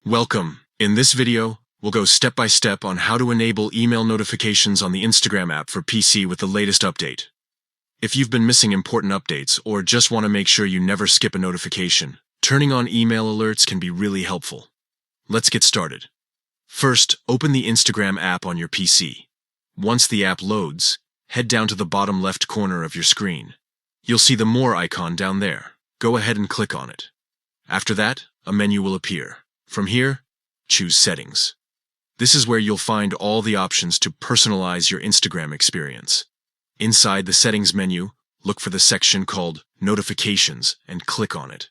Welcome. In this video, we'll go step by step on how to enable email notifications on the Instagram app for PC with the latest update. If you've been missing important updates or just want to make sure you never skip a notification, turning on email alerts can be really helpful. Let's get started. First, open the Instagram app on your PC. Once the app loads, head down to the bottom left corner of your screen. You'll see the More icon down there. Go ahead and click on it. After that, a menu will appear. From here, choose Settings. This is where you'll find all the options to personalize your Instagram experience. Inside the Settings menu, look for the section called Notifications and click on it.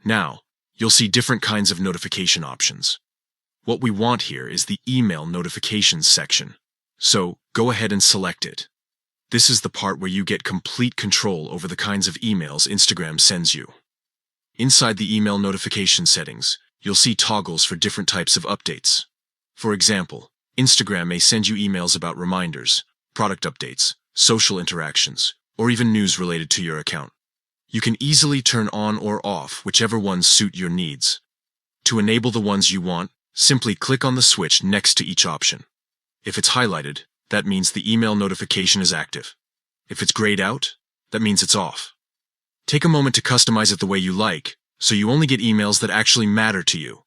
Now, you'll see different kinds of notification options. What we want here is the Email Notifications section, so go ahead and select it. This is the part where you get complete control over the kinds of emails Instagram sends you. Inside the email notification settings, you'll see toggles for different types of updates. For example, Instagram may send you emails about reminders, product updates, social interactions, or even news related to your account. You can easily turn on or off whichever ones suit your needs. To enable the ones you want, simply click on the switch next to each option. If it's highlighted, that means the email notification is active. If it's grayed out, that means it's off. Take a moment to customize it the way you like, so you only get emails that actually matter to you.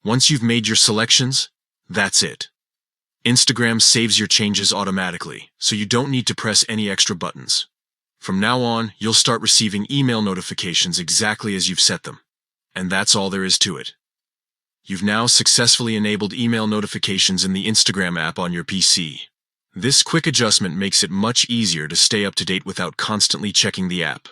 Once you've made your selections, that's it. Instagram saves your changes automatically, so you don't need to press any extra buttons. From now on, you'll start receiving email notifications exactly as you've set them. And that's all there is to it. You've now successfully enabled email notifications in the Instagram app on your PC. This quick adjustment makes it much easier to stay up to date without constantly checking the app.